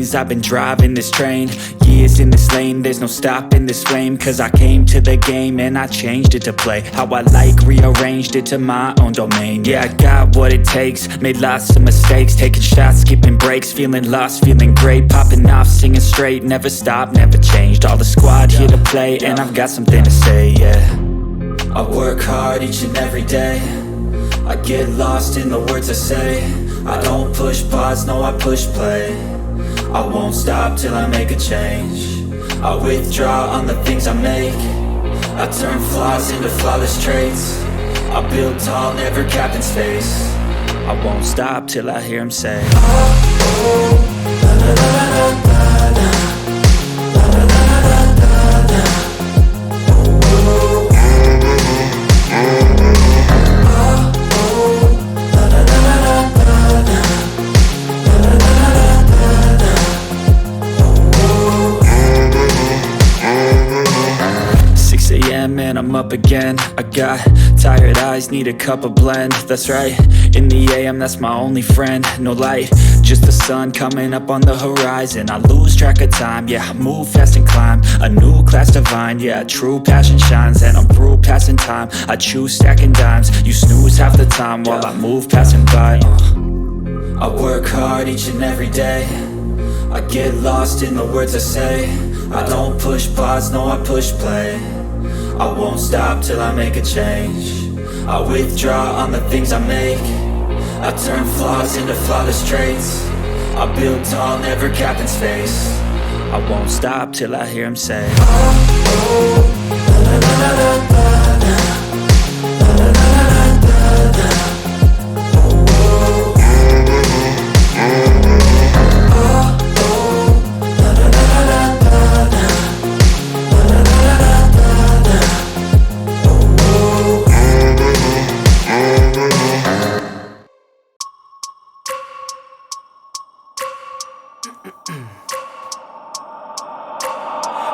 things. I've been driving this train, years in this lane. There's no stopping this flame, cause I came to the game and I changed it to play how I like, rearranged it to my own domain. Yeah, I got what it takes, made lots of mistakes, taking shots, skipping breaks, feeling lost, feeling great, popping off, singing straight, never stopped, never changed. All the squad here to play, and I've got something to say, yeah. I work hard each and every day, I get lost in the words I say. I don't push pause, no, I push play. I won't stop till I make a change. I withdraw on the things I make. I turn flaws into flawless traits. I build tall, never capped in space. I won't stop till I hear him say, oh, oh, la la la la la la, la la la la la la, oh, oh, and I'm up again. I got tired eyes, need a cup of blend. That's right, in the AM, that's my only friend. No light, just the sun coming up on the horizon. I lose track of time, yeah, I move fast and climb a new class divine, yeah, true passion shines. And I'm through passing time, I choose stacking dimes. You snooze half the time while I move passing by. I work hard each and every day, I get lost in the words I say. I don't push pause, no, I push play. I won't stop till I make a change. I withdraw on the things I make. I turn flaws into flawless traits. I build tall, never capped in space. I won't stop till I hear him say, oh, oh, la la la la la la, la la la la la la.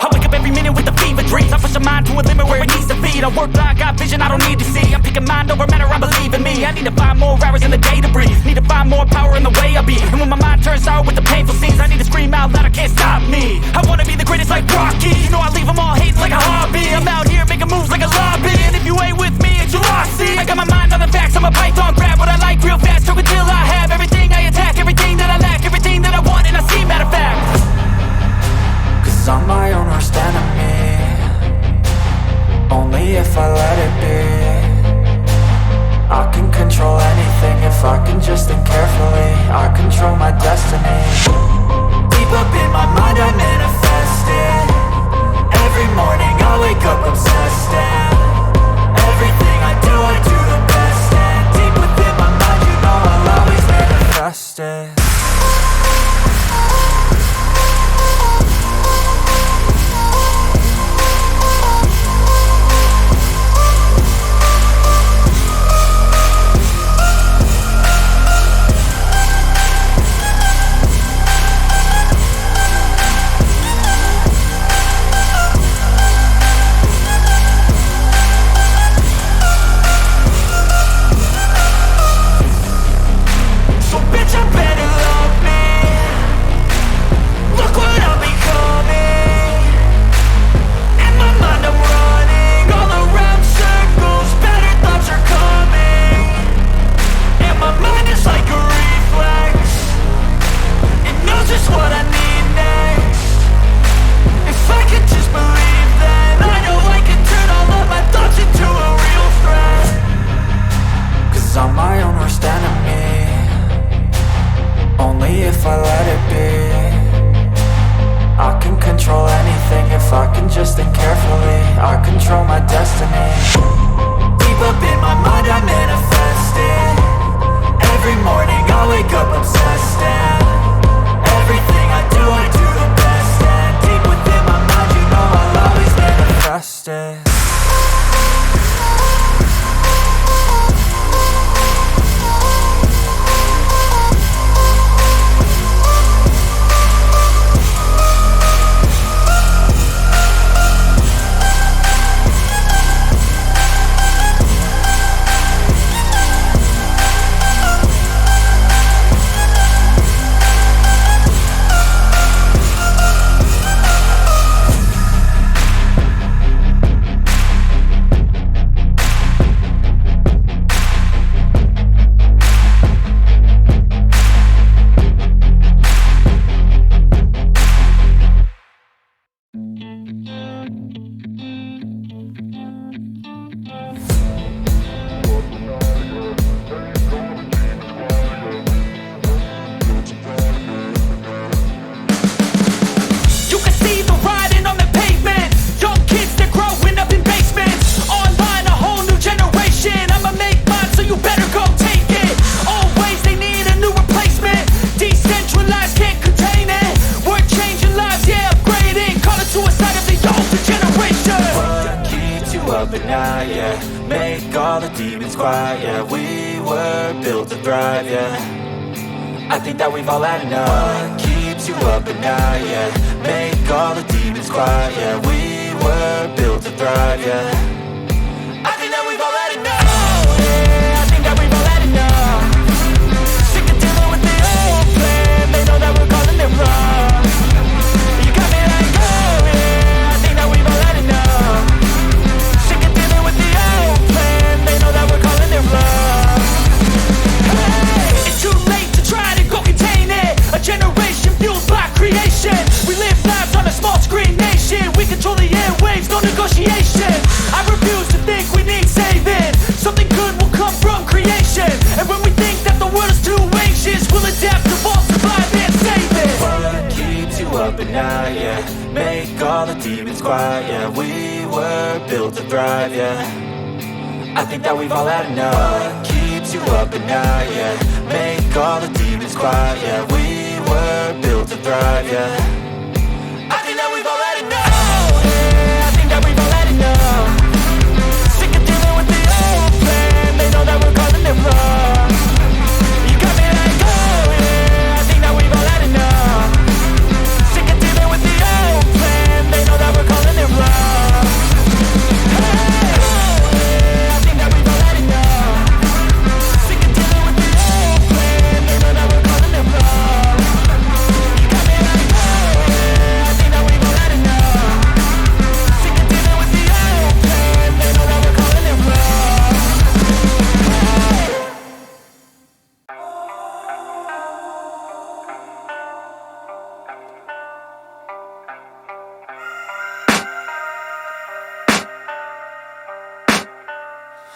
I wake up every minute with the fever dreams. I push my mind to a limit where it needs to be. I work blind, got vision I don't need to see. I'm picking mind over matter, I believe in me. I need to find more hours in the day to breathe. Need to find more power in the way I be. And when my mind turns sour with the painful scenes, I need to scream out loud, I can't stop me. I wanna be the greatest like Rocky. You know I leave them all hating like a hobby. I'm out here making moves like a lobby. And if you ain't with me, it's your loss. See, I got my mind on the facts, I'm a python. Grab what I like real fast, took until I have everything I attack, everything that I lack, everything that I want, and I see, matter of fact. Cause I'm my own worst enemy, only if I let it be. I can control anything if I can just think carefully. I control my destiny. Deep up in my mind I manifest it. up at night, yeah. Make all the demons quiet, yeah. We were built to thrive, yeah. I think that we've all had enough. What keeps you up at night, yeah. Make all the demons quiet, yeah. We were built to thrive, yeah. I think that we've all had enough. Oh, yeah, I think that we've all had enough. Sick of dealing with the old plan. They know that we're calling it wrong. You got me like, oh yeah, I think that we've all had enough. Sick of dealing with the old plan. They know that we're calling it wrong. Hey, it's too late to try to go contain it. A generation fueled by creation. We live lives on a small screen nation. We control the airwaves, no negotiation. I refuse to think we need saving. Something good will come from creation. And when we think that the world is too anxious, we'll adapt, evolve, survive and save it. What keeps you up at night, yeah. Make all the demons quiet, yeah. We were built to thrive, yeah. I think that we've all had enough. What keeps you up at night, yeah. Make all the demons quiet, yeah. We were built to thrive, yeah. I think that we've all had enough. Oh, yeah, I think that we've all had enough. Sick of dealing with the old plan. They know that we're calling it wrong. You got me like, oh yeah, I think that we've all had enough. Sick of dealing with the old plan. They know that we're calling it wrong. Hey, oh yeah, I think that we've all had enough. Sick of dealing with the old plan. They know that we're calling it wrong. You got me like, oh yeah, I think that we've all had enough. Sick of dealing with the old plan. They know that we're calling it wrong.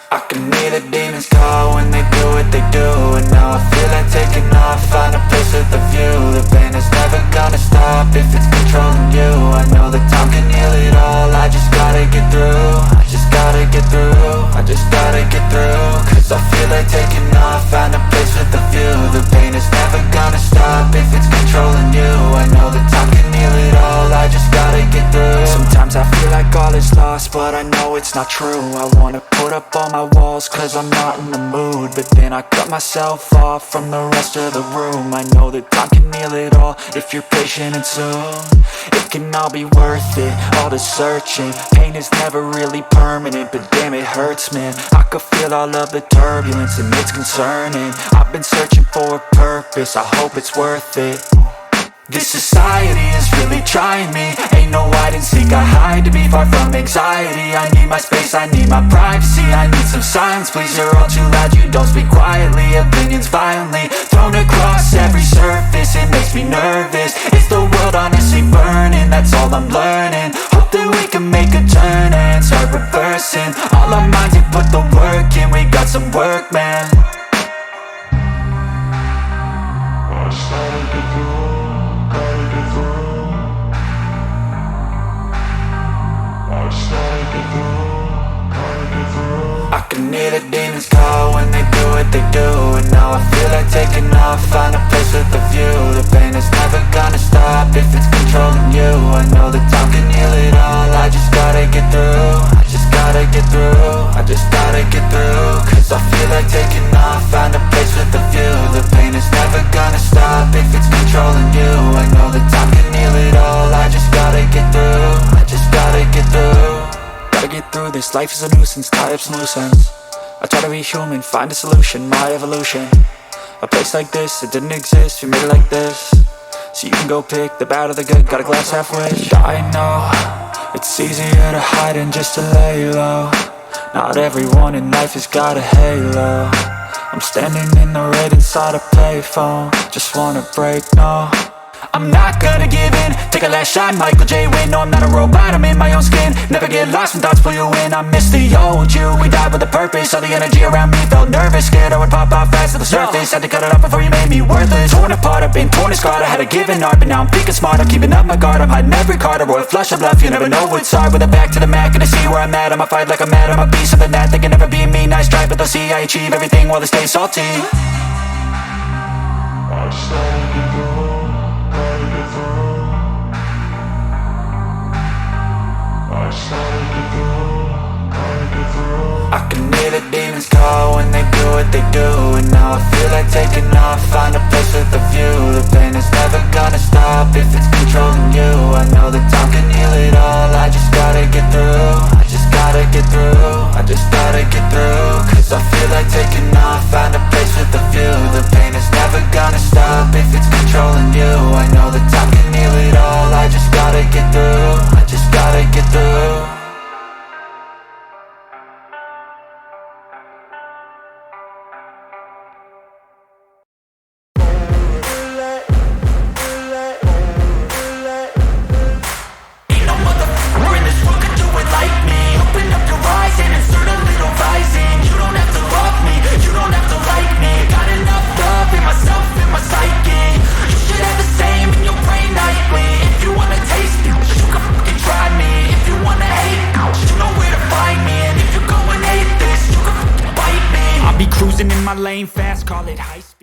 I can hear the demons call when they do what they do. And now I feel like taking off, find a place with a view. The pain is never gonna stop if it's controlling you. I know that time can heal it all, I just gotta get through. I just gotta get through, I just gotta get through. Cause I feel like taking off, find a place with a view. The pain is never gonna stop if it's controlling you. I know that time can heal it all, I just gotta get through. Sometimes I feel like all is lost, but I know it's not true. I wanna put up all my walls cause I'm not in the mood, but then I cut myself off from the rest of the room. I know that time can heal it all if you're patient and soon it can all be worth it, all the searching. Pain is never really permanent, but damn it hurts, man. I could feel all of the turbulence and it's concerning. I've been searching for a purpose, I hope it's worth it. This society is really trying me. Ain't no hide and seek, I hide to be far from anxiety. I need my space, I need my privacy. I need some silence, please, you're all too loud. You don't speak quietly, opinions violently thrown across every surface. It makes me nervous, is the world honestly burning? That's all I'm learning. Hope that we can make a turn and start reversing. All our minds have put the work in, we got some work, man. I started to do. I can hear the demons call when they do what they do. And now I feel like taking off, find a place with a view. The pain is never gonna stop if it's controlling you. I know that time can heal it all, I just gotta get through. I just gotta get through, I just gotta get through. Cause I feel like taking off, find a place with a view. The pain is never gonna stop if it's controlling you. I know that time can heal it all, I just gotta get through. I just gotta get through. Gotta get through this, life is a nuisance, tie up some loose ends. I try to be human, find a solution, my evolution. A place like this, it didn't exist, we made it like this. So you can go pick the bad or the good, got a glass halfway. I know, it's easier to hide than just to lay low. Not everyone in life has got a halo. I'm standing in the red inside a payphone, just wanna break, no. I'm not gonna give in, take a last shot, Michael J. Win. No, I'm not a robot, I'm in my own skin. Never get lost when thoughts pull you in. I miss the old you, we died with a purpose. All the energy around me felt nervous, scared I would pop out fast to the surface. Had to cut it off before you made me worthless. Torn apart, I've been torn and scarred. I had a given art, but now I'm thinking smart. I'm keeping up my guard, I'm hiding every card. A royal flush of love, you never know what's hard. With a back to the mat, gonna see where I'm at. I'ma fight like I'm mad, I'ma be something that they can never be me. Nice try, but they'll see I achieve everything while they stay salty. I started to go. I started to go. I can hear the demons call when they do what they do. And now I feel like taking off, find a place with a view. The pain is never gonna stop if it's controlling you. I know that time can heal it all, I just gotta get through. I just gotta get through, I just gotta get through. Cause I feel like taking off, find a place with a view. The pain is never gonna stop if it's controlling you. I know that time can heal it all, I just gotta get through. I just gotta get through. Cruising in my lane fast, call it high speed.